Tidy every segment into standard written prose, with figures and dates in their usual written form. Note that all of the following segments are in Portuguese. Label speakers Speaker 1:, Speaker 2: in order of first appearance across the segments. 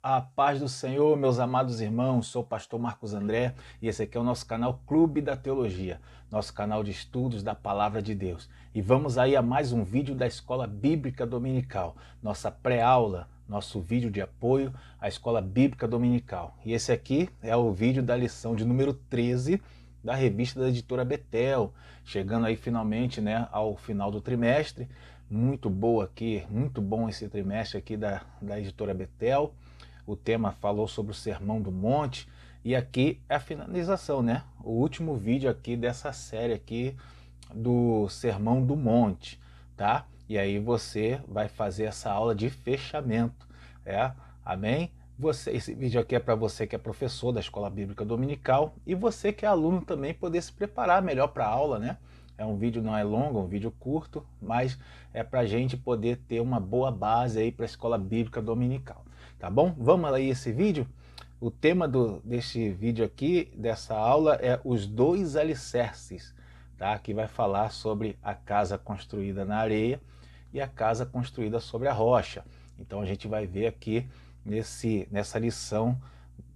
Speaker 1: A paz do Senhor, meus amados irmãos, sou o pastor Marcos André e esse aqui é o nosso canal Clube da Teologia, nosso canal de estudos da Palavra de Deus. E vamos aí a mais um vídeo da Escola Bíblica Dominical, nossa pré-aula, nosso vídeo de apoio à Escola Bíblica Dominical. E esse aqui é o vídeo da lição de número 13 da revista da editora Betel, chegando aí finalmente, né, ao final do trimestre. Muito boa aqui, muito bom esse trimestre aqui da editora Betel. O tema falou sobre o Sermão do Monte e aqui é a finalização, né? O último vídeo aqui dessa série aqui do Sermão do Monte, tá? E aí você vai fazer essa aula de fechamento, amém? Esse vídeo aqui é para você que é professor da Escola Bíblica Dominical e você que é aluno também poder se preparar melhor para a aula, né? É um vídeo, não é longo, é um vídeo curto, mas é para a gente poder ter uma boa base aí para a Escola Bíblica Dominical, tá bom? Vamos aí esse vídeo? O tema deste vídeo aqui, dessa aula, é os dois alicerces, tá? Que vai falar sobre a casa construída na areia e a casa construída sobre a rocha. Então a gente vai ver aqui nessa lição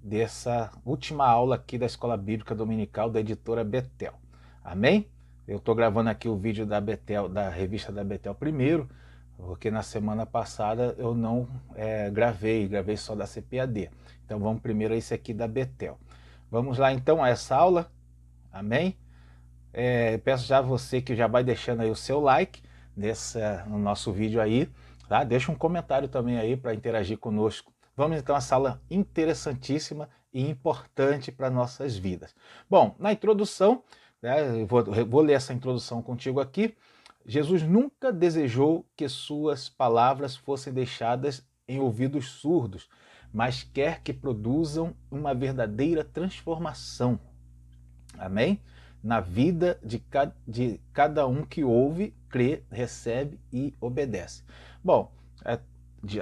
Speaker 1: dessa última aula aqui da Escola Bíblica Dominical da editora Betel. Amém? Eu estou gravando aqui o vídeo da Betel, da revista da Betel primeiro, porque na semana passada eu não gravei só da CPAD. Então vamos primeiro a esse aqui da Betel. Vamos lá então a essa aula, amém? Peço já a você que já vai deixando aí o seu like no nosso vídeo aí, tá? Deixa um comentário também aí para interagir conosco. Vamos então a essa aula interessantíssima e importante para nossas vidas. Bom, na introdução, né, eu vou ler essa introdução contigo aqui. Jesus nunca desejou que suas palavras fossem deixadas em ouvidos surdos, mas quer que produzam uma verdadeira transformação. Amém? Na vida de cada um que ouve, crê, recebe e obedece. Bom,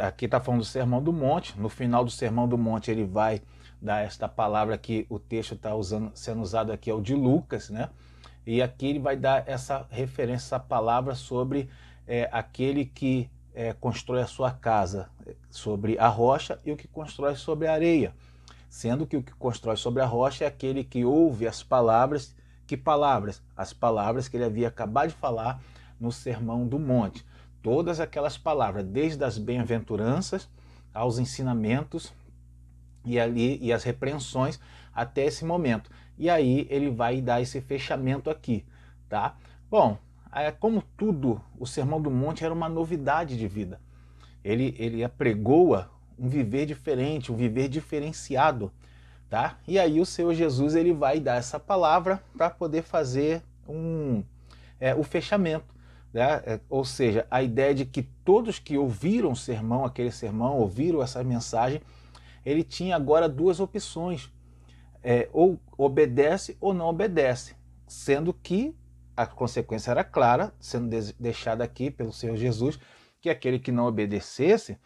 Speaker 1: aqui está falando do Sermão do Monte. No final do Sermão do Monte ele vai dar esta palavra que o texto está sendo usado aqui, é o de Lucas, né? E aqui ele vai dar essa referência, essa palavra sobre aquele que constrói a sua casa sobre a rocha e o que constrói sobre a areia. Sendo que o que constrói sobre a rocha é aquele que ouve as palavras. Que palavras? As palavras que ele havia acabado de falar no Sermão do Monte. Todas aquelas palavras, desde as bem-aventuranças aos ensinamentos e as repreensões até esse momento. E aí ele vai dar esse fechamento aqui, tá? Bom, como tudo, o Sermão do Monte era uma novidade de vida. Ele apregoa um viver diferente, um viver diferenciado, tá? E aí o Senhor Jesus ele vai dar essa palavra para poder fazer o fechamento, né? Ou seja, a ideia de que todos que ouviram o sermão, aquele sermão, ouviram essa mensagem, ele tinha agora duas opções, ou obedece ou não obedece, sendo que a consequência era clara, sendo deixada aqui pelo Senhor Jesus, que aquele que não obedecesse,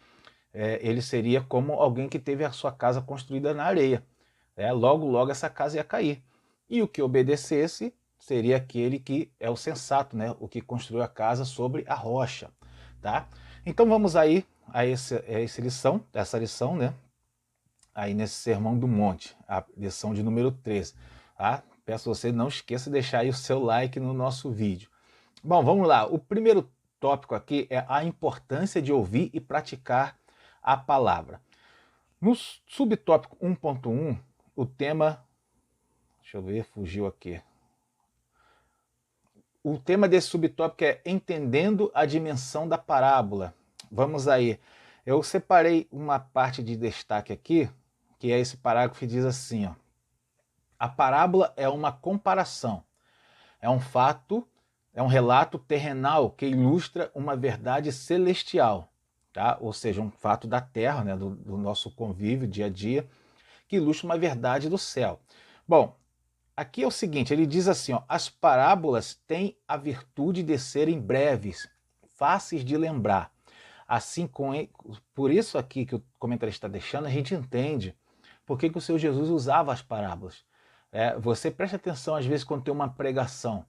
Speaker 1: ele seria como alguém que teve a sua casa construída na areia. Logo, logo essa casa ia cair. E o que obedecesse seria aquele que é o sensato, né? O que construiu a casa sobre a rocha. Tá? Então vamos aí a essa lição, né? Aí nesse Sermão do Monte, a lição de número 13. Tá? Peço você não esqueça de deixar aí o seu like no nosso vídeo. Bom, vamos lá. O primeiro tópico aqui é a importância de ouvir e praticar a palavra. No subtópico 1.1, o tema... Deixa eu ver, fugiu aqui. O tema desse subtópico é entendendo a dimensão da parábola. Vamos aí. Eu separei uma parte de destaque aqui, que é esse parágrafo que diz assim, ó. A parábola é uma comparação, é um fato, é um relato terrenal que ilustra uma verdade celestial, tá? Ou seja, um fato da terra, né, do nosso convívio dia a dia, que ilustra uma verdade do céu. Bom, aqui é o seguinte, ele diz assim, ó, as parábolas têm a virtude de serem breves, fáceis de lembrar. Assim, por isso aqui que o comentarista está deixando, a gente entende por que o Senhor Jesus usava as parábolas. Você presta atenção às vezes quando tem uma pregação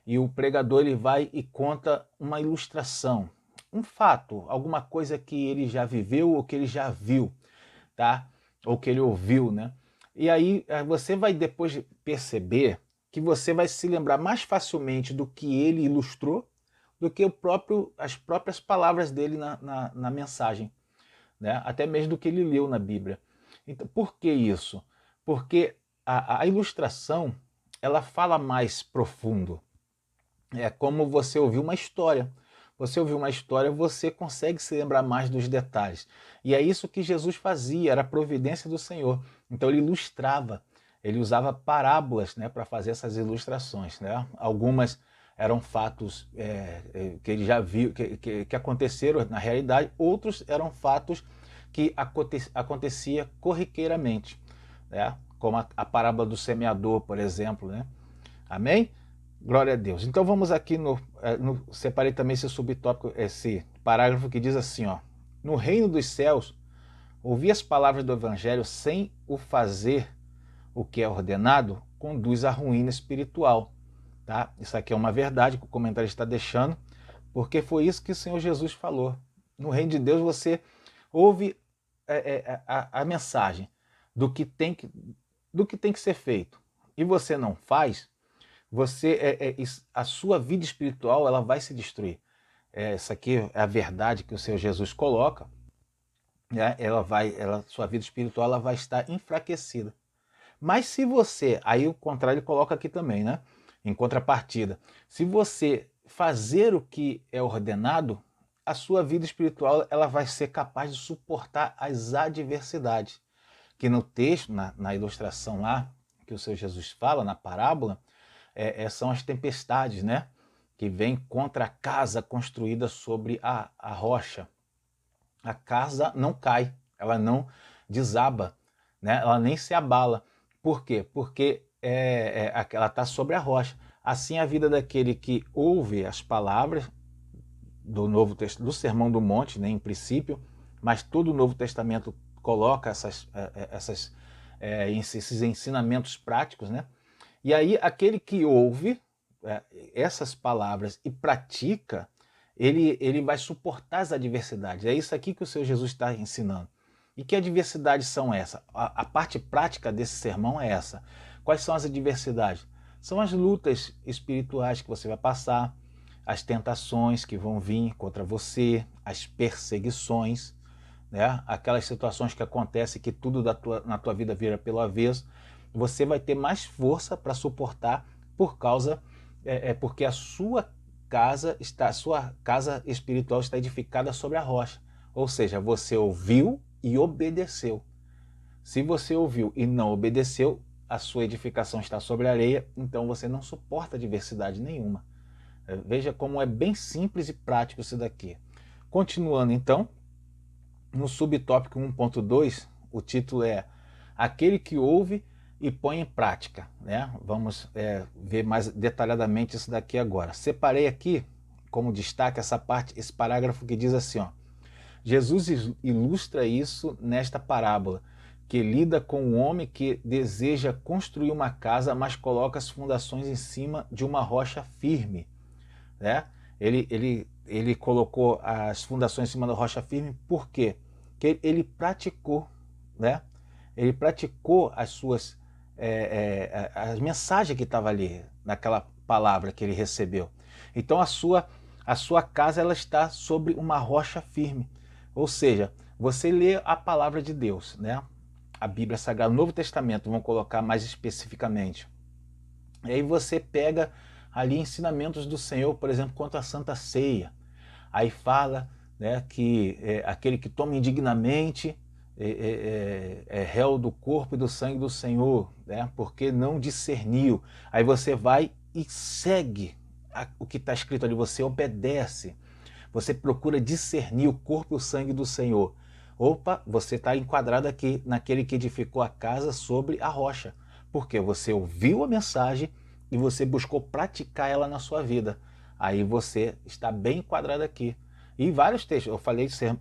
Speaker 1: e o pregador ele vai e conta uma ilustração, um fato, alguma coisa que ele já viveu ou que ele já viu. tá? Ou que ele ouviu, né? E aí você vai depois perceber que você vai se lembrar mais facilmente do que ele ilustrou do que as próprias palavras dele na mensagem, né? Até mesmo do que ele leu na Bíblia. Então, por que isso? Porque a ilustração, ela fala mais profundo. É como você ouvir uma história. Você ouviu uma história, você consegue se lembrar mais dos detalhes. E é isso que Jesus fazia, era a providência do Senhor. Então ele ilustrava, ele usava parábolas, né, para fazer essas ilustrações, né? Algumas eram fatos que ele já viu, que aconteceram na realidade, outros eram fatos que acontecia corriqueiramente, né? Como a parábola do semeador, por exemplo, né? Amém? Glória a Deus. Então vamos aqui separei também esse subtópico, esse parágrafo que diz assim, ó: no reino dos céus, ouvir as palavras do evangelho sem o fazer o que é ordenado conduz à ruína espiritual, tá? Isso aqui é uma verdade que o comentário está deixando, porque foi isso que o Senhor Jesus falou. No reino de Deus você ouve a mensagem do que tem que ser feito e você não faz, a sua vida espiritual ela vai se destruir. Essa aqui é a verdade que o Senhor Jesus coloca, né? Sua vida espiritual ela vai estar enfraquecida. Mas se você, aí o contrário ele coloca aqui também, né? Em contrapartida, se você fazer o que é ordenado, a sua vida espiritual ela vai ser capaz de suportar as adversidades. Que no texto, na ilustração lá, que o Senhor Jesus fala, na parábola, são as tempestades, né? Que vêm contra a casa construída sobre a rocha. A casa não cai, ela não desaba, né? Ela nem se abala. Por quê? Porque ela está sobre a rocha. Assim a vida daquele que ouve as palavras do Novo Testamento, do Sermão do Monte, né, em princípio, mas todo o Novo Testamento coloca esses ensinamentos práticos, né? E aí aquele que ouve essas palavras e pratica, ele vai suportar as adversidades. É isso aqui que o Senhor Jesus está ensinando. E que adversidades são essas? A parte prática desse sermão é essa. Quais são as adversidades? São as lutas espirituais que você vai passar, as tentações que vão vir contra você, as perseguições, né? Aquelas situações que acontecem que tudo na tua vida vira pelo avesso. Você vai ter mais força para suportar porque a sua casa espiritual está edificada sobre a rocha. Ou seja, você ouviu e obedeceu. Se você ouviu e não obedeceu, a sua edificação está sobre a areia, então você não suporta adversidade nenhuma. Veja como é bem simples e prático isso daqui. Continuando então, no subtópico 1.2, o título é Aquele que ouve e põe em prática, né? Vamos ver mais detalhadamente isso daqui agora. Separei aqui como destaque essa parte, esse parágrafo que diz assim, ó: Jesus ilustra isso nesta parábola, que lida com o homem que deseja construir uma casa, mas coloca as fundações em cima de uma rocha firme, né? Ele colocou as fundações em cima da rocha firme, por quê? Porque ele praticou, né? Ele praticou as mensagens que estavam ali, naquela palavra que ele recebeu. Então a sua casa ela está sobre uma rocha firme. Ou seja, você lê a palavra de Deus, né? A Bíblia Sagrada, o Novo Testamento, vamos colocar mais especificamente. E aí você pega ali ensinamentos do Senhor, por exemplo, quanto à Santa Ceia. Aí fala, né, que aquele que toma indignamente é réu do corpo e do sangue do Senhor, né, porque não discerniu. Aí você vai e segue o que está escrito ali, você obedece. Você procura discernir o corpo e o sangue do Senhor. Opa, você está enquadrado aqui naquele que edificou a casa sobre a rocha. Porque você ouviu a mensagem e você buscou praticar ela na sua vida. Aí você está bem enquadrado aqui. E vários textos,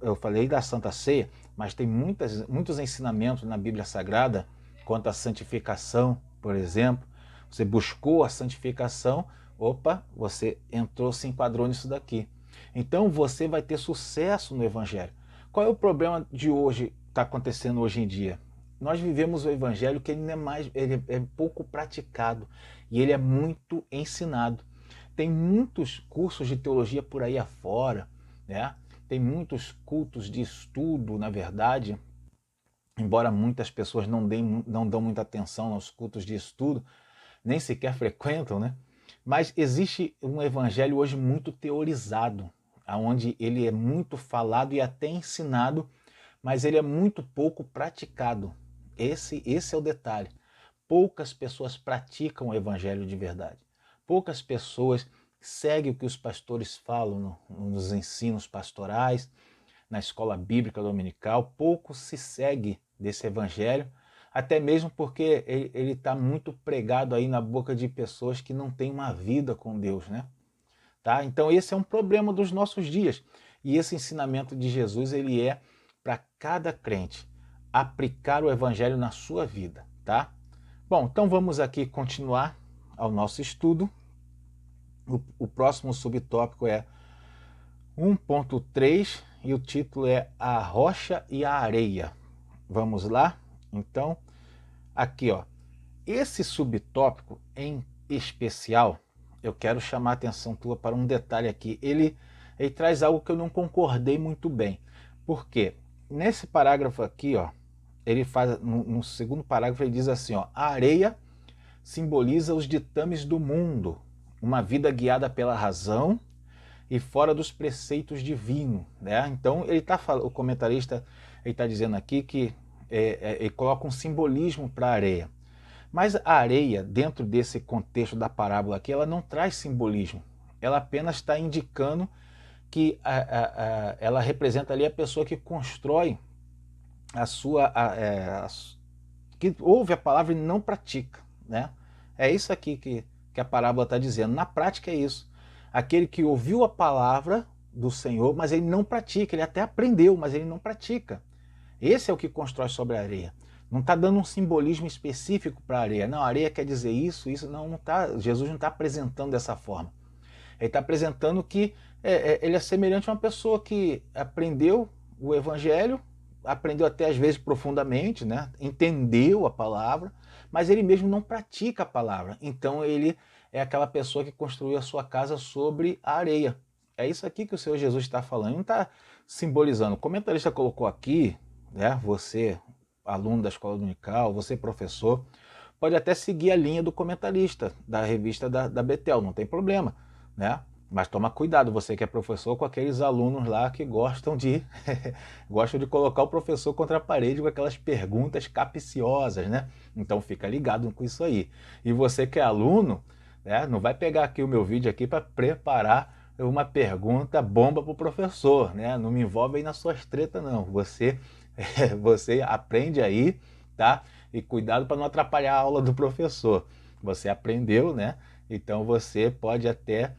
Speaker 1: eu falei da Santa Ceia, mas tem muitos ensinamentos na Bíblia Sagrada quanto à santificação, por exemplo. Você buscou a santificação, opa, você entrou, se enquadrou nisso daqui. Então você vai ter sucesso no Evangelho. Qual é o problema de hoje está acontecendo hoje em dia? Nós vivemos o evangelho que ele é pouco praticado e ele é muito ensinado. Tem muitos cursos de teologia por aí afora, né? Tem muitos cultos de estudo, na verdade, embora muitas pessoas não dão muita atenção aos cultos de estudo, nem sequer frequentam, né? Mas existe um evangelho hoje muito teorizado, onde ele é muito falado e até ensinado, mas ele é muito pouco praticado. Esse é o detalhe. Poucas pessoas praticam o evangelho de verdade. Poucas pessoas seguem o que os pastores falam nos ensinos pastorais, na escola bíblica dominical. Pouco se segue desse evangelho, até mesmo porque ele está muito pregado aí na boca de pessoas que não têm uma vida com Deus, né? Tá? Então esse é um problema dos nossos dias. E esse ensinamento de Jesus, ele é para cada crente aplicar o evangelho na sua vida, tá? Bom, então vamos aqui continuar ao nosso estudo. O próximo subtópico é 1.3 e o título é A Rocha e a Areia. Vamos lá? Então, aqui, ó, esse subtópico em especial, eu quero chamar a atenção tua para um detalhe aqui. Ele traz algo que eu não concordei muito bem. Por quê? Nesse parágrafo aqui, ó, ele faz, no segundo parágrafo, ele diz assim, ó, a areia simboliza os ditames do mundo, uma vida guiada pela razão e fora dos preceitos divinos, né? Então o comentarista está dizendo aqui que ele coloca um simbolismo para a areia. Mas a areia, dentro desse contexto da parábola aqui, ela não traz simbolismo. Ela apenas está indicando que ela representa ali a pessoa que constrói a sua... que ouve a palavra e não pratica, né? É isso aqui que a parábola está dizendo. Na prática é isso. Aquele que ouviu a palavra do Senhor, mas ele não pratica. Ele até aprendeu, mas ele não pratica. Esse é o que constrói sobre a areia. Não está dando um simbolismo específico para a areia. Não, a areia quer dizer isso, isso. Não tá. Jesus não está apresentando dessa forma. Ele está apresentando que ele é semelhante a uma pessoa que aprendeu o evangelho, aprendeu até às vezes profundamente, né? Entendeu a palavra, mas ele mesmo não pratica a palavra. Então ele é aquela pessoa que construiu a sua casa sobre a areia. É isso aqui que o Senhor Jesus está falando, ele não está simbolizando. O comentarista colocou aqui, né? Você, aluno da escola dominical, você, professor, pode até seguir a linha do comentarista da revista da Betel, não tem problema, né? Mas toma cuidado, você que é professor, com aqueles alunos lá que gostam de colocar o professor contra a parede com aquelas perguntas capciosas, né? Então fica ligado com isso aí. E você que é aluno, né, não vai pegar aqui o meu vídeo aqui para preparar uma pergunta bomba para o professor, né? Não me envolve aí nas suas tretas, não. Você aprende aí, tá? E cuidado para não atrapalhar a aula do professor. Você aprendeu, né? Então você pode até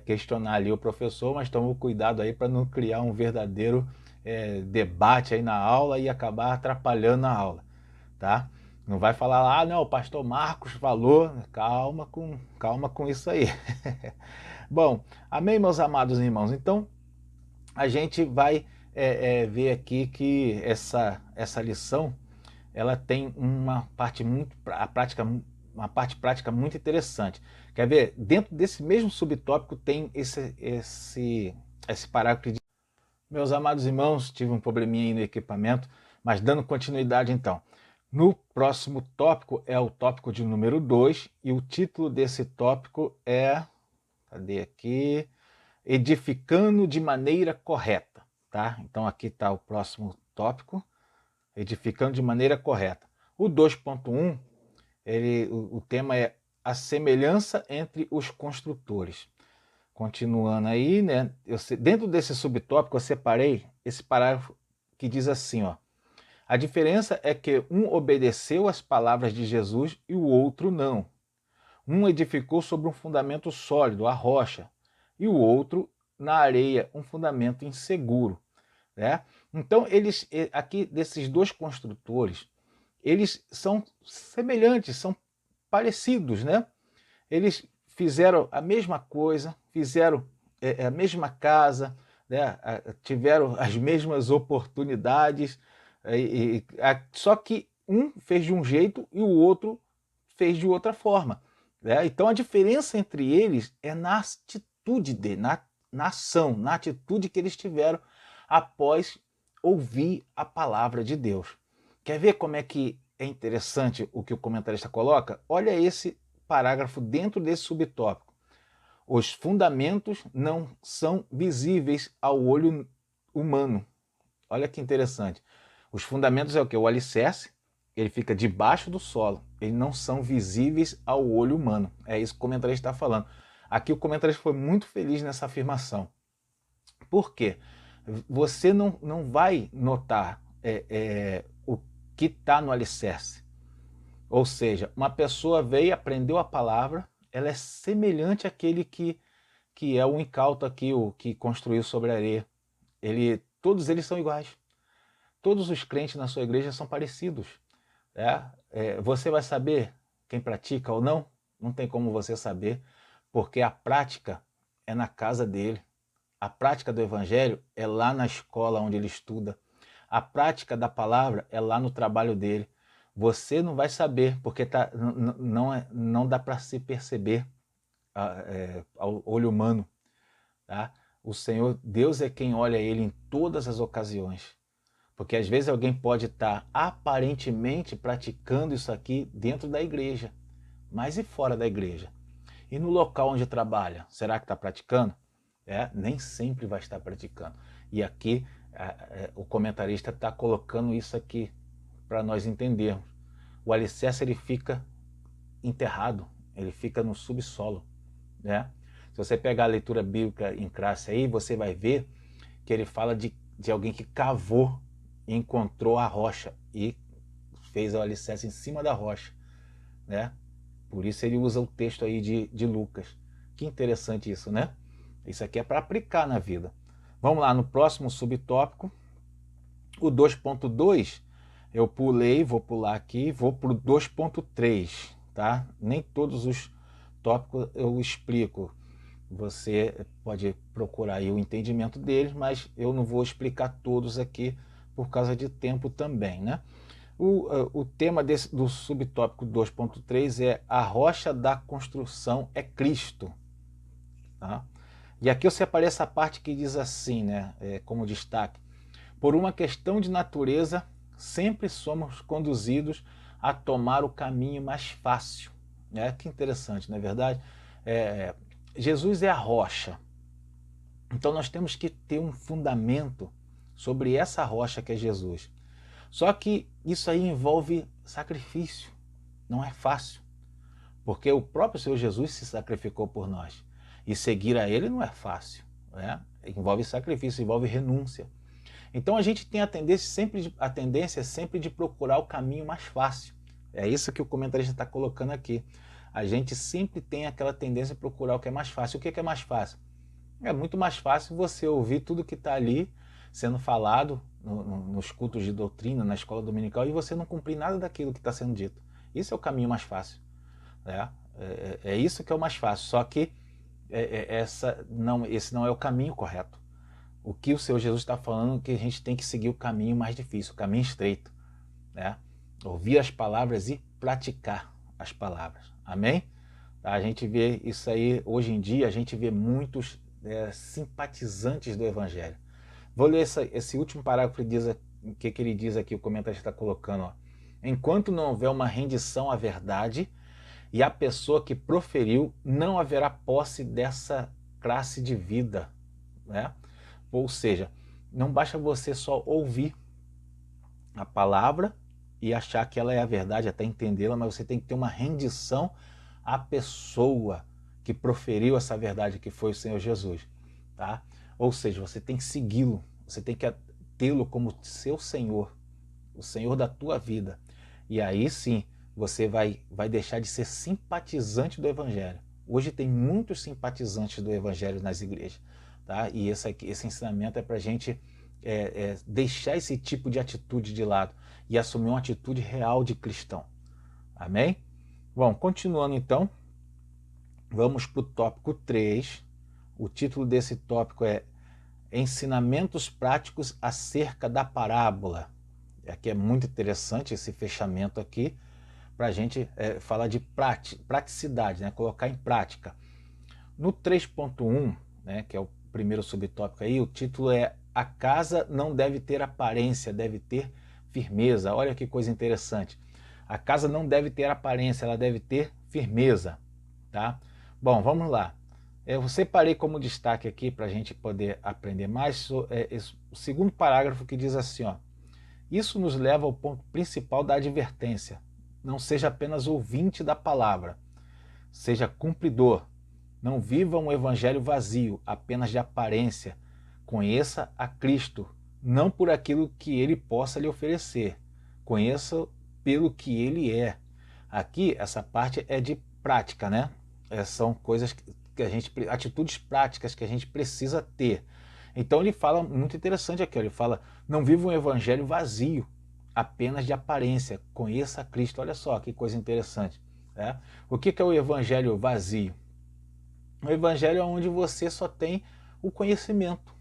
Speaker 1: questionar ali o professor, mas tome cuidado aí para não criar um verdadeiro debate aí na aula e acabar atrapalhando a aula, tá? Não vai falar lá, ah, não, o pastor Marcos falou, calma com isso aí. Bom, amém, meus amados irmãos. Então, a gente vai ver aqui que essa lição, ela tem uma parte uma parte prática muito interessante. Quer ver? Dentro desse mesmo subtópico tem esse parágrafo que diz... Meus amados irmãos, tive um probleminha aí no equipamento, mas dando continuidade então. No próximo tópico é o tópico de número 2 e o título desse tópico é... Cadê aqui? Edificando de maneira correta, tá? Então aqui está o próximo tópico, edificando de maneira correta. O 2.1, o tema é a semelhança entre os construtores. Continuando aí, né? Dentro desse subtópico eu separei esse parágrafo que diz assim, ó. A diferença é que um obedeceu às palavras de Jesus e o outro não. Um edificou sobre um fundamento sólido, a rocha, e o outro na areia, um fundamento inseguro, né? Então, aqui desses dois construtores, eles são semelhantes, são parecidos, né? Eles fizeram a mesma coisa, fizeram a mesma casa, né? Tiveram as mesmas oportunidades, Só que um fez de um jeito e o outro fez de outra forma. Né? Então a diferença entre eles é na atitude dele, na ação, na atitude que eles tiveram após ouvir a palavra de Deus. Quer ver como é que é interessante o que o comentarista coloca? Olha esse parágrafo dentro desse subtópico. Os fundamentos não são visíveis ao olho humano. Olha que interessante. Os fundamentos é o que? O alicerce, ele fica debaixo do solo. Eles não são visíveis ao olho humano. É isso que o comentarista está falando. Aqui o comentarista foi muito feliz nessa afirmação. Por quê? Você não vai notar o que está no alicerce. Ou seja, uma pessoa veio, aprendeu a palavra, ela é semelhante àquele que é o incauto aqui, o que construiu sobre a areia. Todos eles são iguais. Todos os crentes na sua igreja são parecidos. Você vai saber quem pratica ou não? Não tem como você saber, porque a prática é na casa dele. A prática do evangelho é lá na escola onde ele estuda. A prática da palavra é lá no trabalho dele. Você não vai saber, porque não dá para se perceber ao olho humano. Tá? O Senhor, Deus é quem olha ele em todas as ocasiões. Porque às vezes alguém pode estar aparentemente praticando isso aqui dentro da igreja, mas e fora da igreja? E no local onde trabalha, será que está praticando? Nem sempre vai estar praticando. E aqui o comentarista está colocando isso aqui para nós entendermos. O alicerce ele fica enterrado, ele fica no subsolo. Né? Se você pegar a leitura bíblica em classe aí, você vai ver que ele fala de alguém que cavou e encontrou a rocha e fez o alicerce em cima da rocha. Né? Por isso ele usa o texto aí de Lucas. Que interessante isso, né? Isso aqui é para aplicar na vida. Vamos lá, no próximo subtópico, o 2.2, eu pulei, vou pular aqui, vou para o 2.3, tá? Nem todos os tópicos eu explico. Você pode procurar aí o entendimento deles, mas eu não vou explicar todos aqui por causa de tempo também, né? O tema do subtópico 2.3 é a rocha da construção é Cristo. Tá? E aqui eu separei essa parte que diz assim, né, como destaque. Por uma questão de natureza, sempre somos conduzidos a tomar o caminho mais fácil. Que interessante, não é verdade? Jesus é a rocha. Então nós temos que ter um fundamento sobre essa rocha que é Jesus. Só que isso aí envolve sacrifício. Não é fácil. Porque o próprio Senhor Jesus se sacrificou por nós. E seguir a Ele não é fácil. Envolve sacrifício, envolve renúncia. Então a gente tem a tendência sempre de procurar o caminho mais fácil. É isso que o comentarista está colocando aqui. A gente sempre tem aquela tendência de procurar o que é mais fácil. O que é mais fácil? É muito mais fácil você ouvir tudo que está ali sendo falado nos cultos de doutrina, na escola dominical, e você não cumprir nada daquilo que está sendo dito. Isso é o caminho mais fácil. É isso que é o mais fácil. Só que esse não é o caminho correto. O que o Senhor Jesus está falando é que a gente tem que seguir o caminho mais difícil, o caminho estreito. Ouvir as palavras e praticar as palavras. Amém? A gente vê isso aí, hoje em dia, a gente vê muitos simpatizantes do Evangelho. Vou ler esse último parágrafo que ele diz aqui, o comentarista está colocando. Enquanto não houver uma rendição à verdade e a pessoa que proferiu, não haverá posse dessa classe de vida. Ou seja, não basta você só ouvir a palavra e achar que ela é a verdade, até entendê-la, mas você tem que ter uma rendição à pessoa que proferiu essa verdade, que foi o Senhor Jesus. Tá? Ou seja, você tem que segui-lo, você tem que tê-lo como seu Senhor, o Senhor da tua vida. E aí sim, você vai deixar de ser simpatizante do Evangelho. Hoje tem muitos simpatizantes do Evangelho nas igrejas. Tá? E esse ensinamento é para a gente deixar esse tipo de atitude de lado e assumir uma atitude real de cristão. Amém? Bom, continuando então, vamos para o tópico 3. O título desse tópico é Ensinamentos Práticos acerca da Parábola. Aqui é muito interessante esse fechamento aqui, para a gente falar de praticidade, né? Colocar em prática. No 3.1, né, que é o primeiro subtópico aí, o título é A casa não deve ter aparência, deve ter firmeza. Olha que coisa interessante. A casa não deve ter aparência, ela deve ter firmeza. Tá? Bom, vamos lá. Eu separei como destaque aqui para a gente poder aprender mais o segundo parágrafo que diz assim, ó, isso nos leva ao ponto principal da advertência. Não seja apenas ouvinte da palavra, seja cumpridor. Não viva um evangelho vazio, apenas de aparência. Conheça a Cristo, não por aquilo que ele possa lhe oferecer. Conheça pelo que ele é. Aqui, essa parte é de prática, né? São coisas que a gente, atitudes práticas que a gente precisa ter. Então ele fala, muito interessante aqui, ó, ele fala, não viva um evangelho vazio, apenas de aparência. Conheça a Cristo. Olha só que coisa interessante. Né? O que é o evangelho vazio? O evangelho é onde você só tem o conhecimento,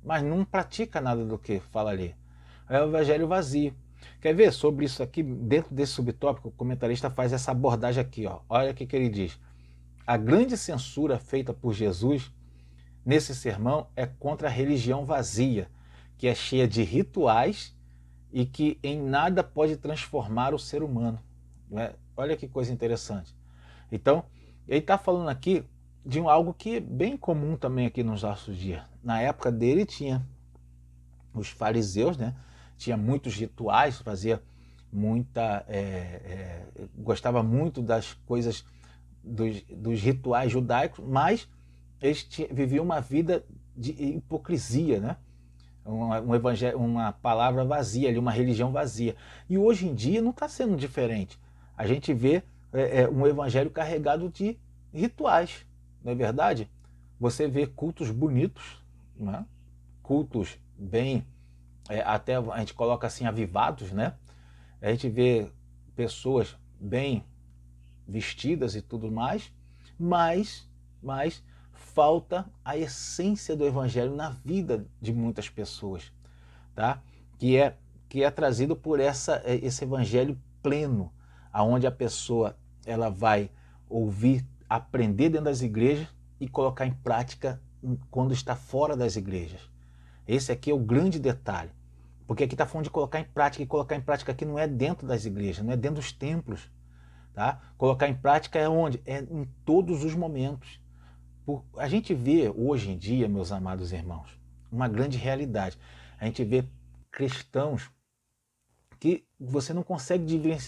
Speaker 1: mas não pratica nada do que fala ali. É o evangelho vazio. Quer ver sobre isso aqui, dentro desse subtópico, o comentarista faz essa abordagem aqui. Ó. Olha o que ele diz. A grande censura feita por Jesus nesse sermão é contra a religião vazia, que é cheia de rituais e que em nada pode transformar o ser humano. Olha que coisa interessante. Então, ele está falando aqui de algo que é bem comum também aqui nos nossos dias. Na época dele tinha os fariseus, né? Tinha muitos rituais, fazia muita, gostava muito das coisas, dos rituais judaicos, mas eles viviam uma vida de hipocrisia, né? Um evangelho, uma palavra vazia, ali, uma religião vazia. E hoje em dia não está sendo diferente. A gente vê um evangelho carregado de rituais, não é verdade? Você vê cultos bonitos, né? Cultos bem, até a gente coloca assim, avivados, né? A gente vê pessoas bem vestidas e tudo mais, mas falta a essência do evangelho na vida de muitas pessoas, tá? Que é trazido por esse evangelho pleno, aonde a pessoa ela vai ouvir, aprender dentro das igrejas e colocar em prática quando está fora das igrejas. Esse aqui é o grande detalhe, porque aqui está falando de colocar em prática, e colocar em prática aqui não é dentro das igrejas, não é dentro dos templos, tá? Colocar em prática é onde? É em todos os momentos. A gente vê hoje em dia, meus amados irmãos, uma grande realidade. A gente vê cristãos que você não consegue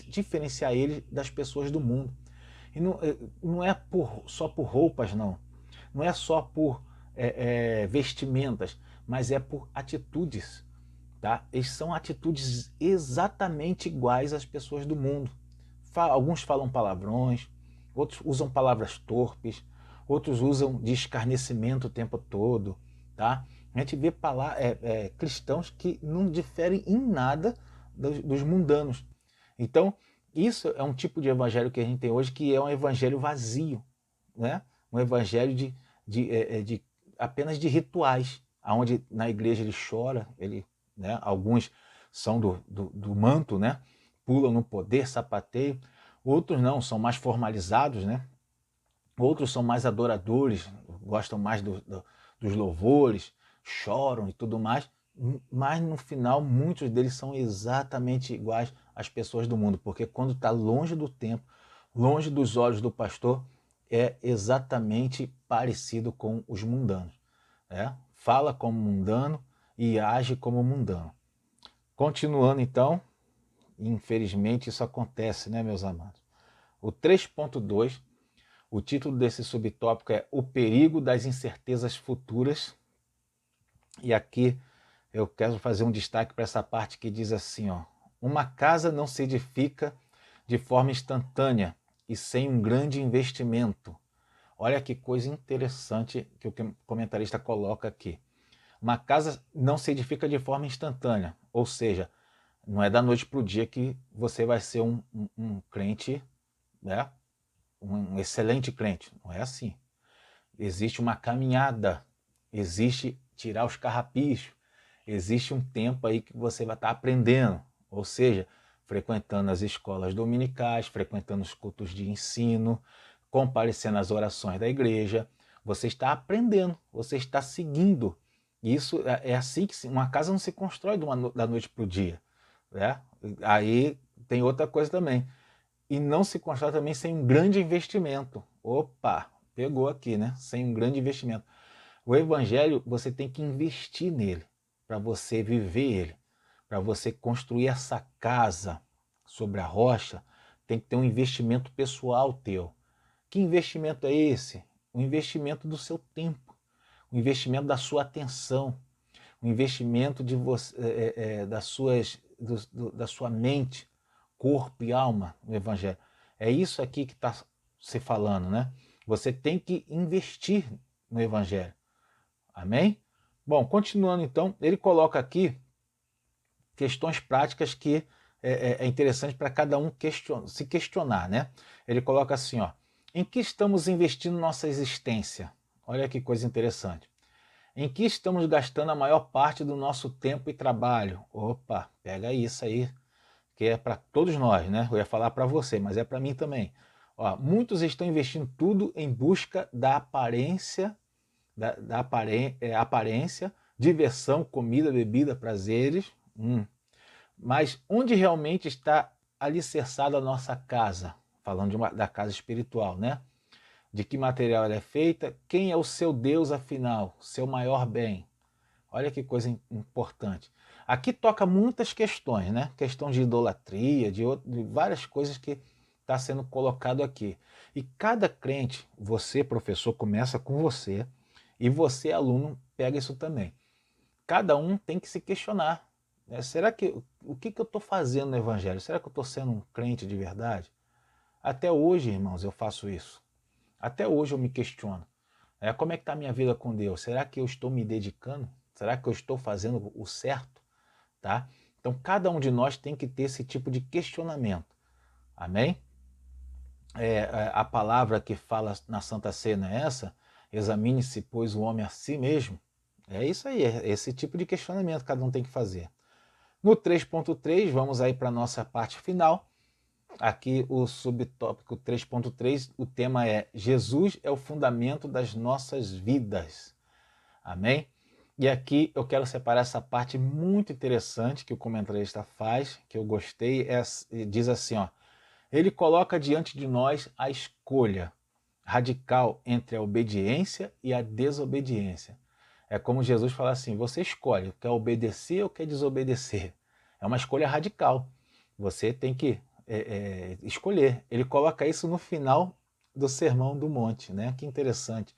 Speaker 1: diferenciar eles das pessoas do mundo. E não é só por roupas, não. Não é só por vestimentas, mas é por atitudes. Tá? Eles são atitudes exatamente iguais às pessoas do mundo. Alguns falam palavrões, outros usam palavras torpes, outros usam de escarnecimento o tempo todo. Tá? A gente vê cristãos que não diferem em nada dos mundanos. Então, isso é um tipo de evangelho que a gente tem hoje, que é um evangelho vazio, né? Um evangelho de apenas de rituais, onde na igreja ele chora, né? Alguns são do manto, né? Pulam no poder, sapateiam. Outros não, são mais formalizados, né? Outros são mais adoradores, gostam mais dos louvores, choram e tudo mais, mas no final muitos deles são exatamente iguais às pessoas do mundo, porque quando está longe do templo, longe dos olhos do pastor, é exatamente parecido com os mundanos. Fala como mundano e age como mundano. Continuando então, infelizmente isso acontece, né, meus amados? O 3.2, o título desse subtópico é O Perigo das Incertezas Futuras. E aqui eu quero fazer um destaque para essa parte que diz assim, ó, uma casa não se edifica de forma instantânea e sem um grande investimento. Olha que coisa interessante que o comentarista coloca aqui. Uma casa não se edifica de forma instantânea, ou seja, não é da noite para o dia que você vai ser um crente, né? Um excelente crente. Não é assim. Existe uma caminhada, existe tirar os carrapichos, existe um tempo aí que você vai estar aprendendo, ou seja, frequentando as escolas dominicais, frequentando os cultos de ensino, comparecendo às orações da igreja. Você está aprendendo, você está seguindo. Isso é assim que uma casa não se constrói da noite para o dia, né? Aí tem outra coisa também. E não se constrói também sem um grande investimento. Opa, pegou aqui, né? Sem um grande investimento. O evangelho, você tem que investir nele para você viver ele, para você construir essa casa sobre a rocha, tem que ter um investimento pessoal teu. Que investimento é esse? O investimento do seu tempo, o investimento da sua atenção, o investimento de você, da sua mente, corpo e alma no Evangelho. É isso aqui que está se falando, né? Você tem que investir no Evangelho. Amém? Bom, continuando então, ele coloca aqui questões práticas que é interessante para cada um se questionar, né? Ele coloca assim, ó, em que estamos investindo nossa existência? Olha que coisa interessante. Em que estamos gastando a maior parte do nosso tempo e trabalho? Opa, pega isso aí, que é para todos nós, né? Eu ia falar para você, mas é para mim também. Ó, muitos estão investindo tudo em busca da aparência, aparência, diversão, comida, bebida, prazeres. Mas onde realmente está alicerçada a nossa casa? Falando da casa espiritual, né? De que material ela é feita? Quem é o seu Deus, afinal? Seu maior bem? Olha que coisa importante. Aqui toca muitas questões, né? Questão de idolatria, de várias coisas que está sendo colocado aqui. E cada crente, você, professor, começa com você, e você, aluno, pega isso também. Cada um tem que se questionar, né? Será que o que eu estou fazendo no Evangelho? Será que eu estou sendo um crente de verdade? Até hoje, irmãos, eu faço isso. Até hoje eu me questiono. Como é que está a minha vida com Deus? Será que eu estou me dedicando? Será que eu estou fazendo o certo? Tá? Então, cada um de nós tem que ter esse tipo de questionamento. Amém? A palavra que fala na Santa Ceia não é essa? Examine-se, pois, o homem a si mesmo. É isso aí, é esse tipo de questionamento que cada um tem que fazer. No 3.3, vamos aí para a nossa parte final. Aqui o subtópico 3.3, o tema é Jesus é o fundamento das nossas vidas. Amém? E aqui eu quero separar essa parte muito interessante que o comentarista faz, que eu gostei, diz assim, ó, ele coloca diante de nós a escolha radical entre a obediência e a desobediência. É como Jesus fala assim, você escolhe, quer obedecer ou quer desobedecer. É uma escolha radical. Você tem que escolher. Ele coloca isso no final do Sermão do Monte, né? Que interessante.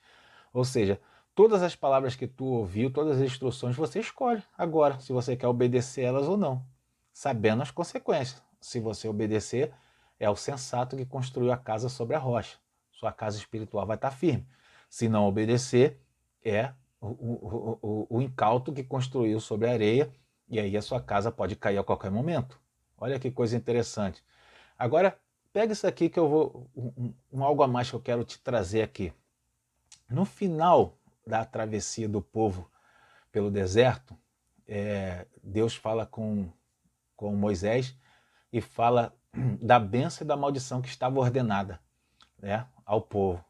Speaker 1: Ou seja, todas as palavras que tu ouviu, todas as instruções, você escolhe agora se você quer obedecer elas ou não, sabendo as consequências. Se você obedecer, é o sensato que construiu a casa sobre a rocha. Sua casa espiritual vai estar firme. Se não obedecer, é o incauto que construiu sobre a areia, e aí a sua casa pode cair a qualquer momento. Olha que coisa interessante. Agora, pega isso aqui que eu vou. Algo a mais que eu quero te trazer aqui. No final da travessia do povo pelo deserto, Deus fala com Moisés e fala da bênção e da maldição que estava ordenada, né, ao povo.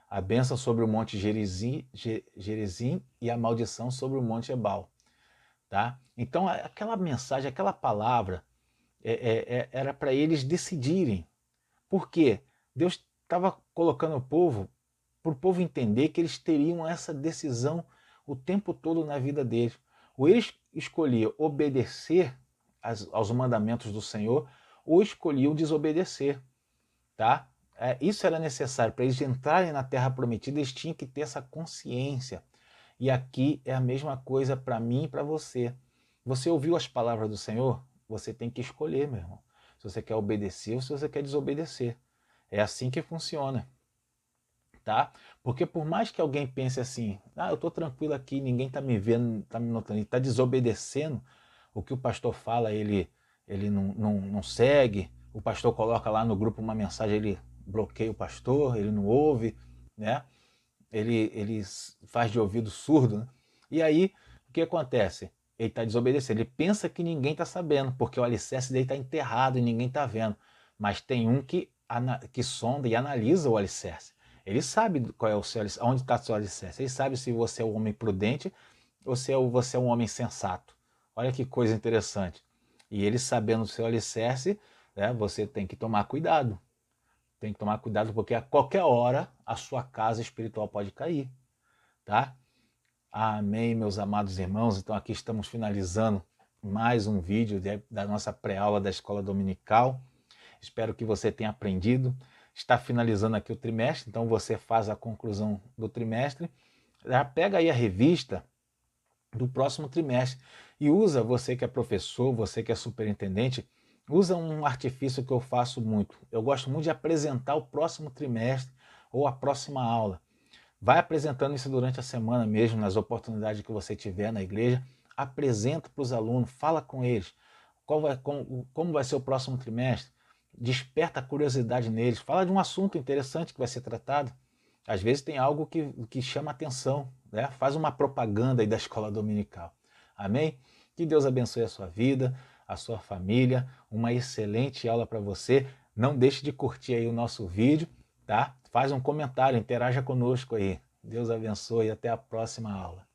Speaker 1: A bênção sobre o monte Gerizim e a maldição sobre o monte Ebal. Tá? Então aquela mensagem, aquela palavra era para eles decidirem. Por quê? Deus estava colocando o povo para o povo entender que eles teriam essa decisão o tempo todo na vida deles. Ou eles escolhiam obedecer aos mandamentos do Senhor, ou escolhiam desobedecer. Tá? Isso era necessário. Para eles entrarem na terra prometida, eles tinham que ter essa consciência. E aqui é a mesma coisa para mim e para você. Você ouviu as palavras do Senhor? Você tem que escolher, meu irmão. Se você quer obedecer ou se você quer desobedecer. É assim que funciona. Tá? Porque por mais que alguém pense assim, eu estou tranquilo aqui, ninguém está me vendo, está me notando, ele está desobedecendo o que o pastor fala, ele não segue, o pastor coloca lá no grupo uma mensagem, ele bloqueia o pastor, ele não ouve, né? Ele faz de ouvido surdo, né? E aí, o que acontece? ele está desobedecendo. Ele pensa que ninguém está sabendo, porque o alicerce dele está enterrado e ninguém está vendo. Mas tem um que sonda e analisa o alicerce. Ele sabe qual é o seu alicerce, onde está o seu alicerce. Ele sabe se você é um homem prudente ou se você é um homem sensato. Olha que coisa interessante. E ele sabendo o seu alicerce, né, você tem que tomar cuidado. Tem que tomar cuidado porque a qualquer hora a sua casa espiritual pode cair, tá? Amém, meus amados irmãos. Então aqui estamos finalizando mais um vídeo da nossa pré-aula da Escola Dominical. Espero que você tenha aprendido. Está finalizando aqui o trimestre, então você faz a conclusão do trimestre. Já pega aí a revista do próximo trimestre e usa, você que é professor, você que é superintendente, usa um artifício que eu faço muito. Eu gosto muito de apresentar o próximo trimestre ou a próxima aula. Vai apresentando isso durante a semana mesmo, nas oportunidades que você tiver na igreja. Apresenta para os alunos, fala com eles. Como vai ser o próximo trimestre? Desperta a curiosidade neles. Fala de um assunto interessante que vai ser tratado. Às vezes tem algo que chama atenção, né? Faz uma propaganda aí da escola dominical. Amém? Que Deus abençoe a sua vida, a sua família. Uma excelente aula para você. Não deixe de curtir aí o nosso vídeo, tá? Faz um comentário, interaja conosco aí. Deus abençoe e até a próxima aula.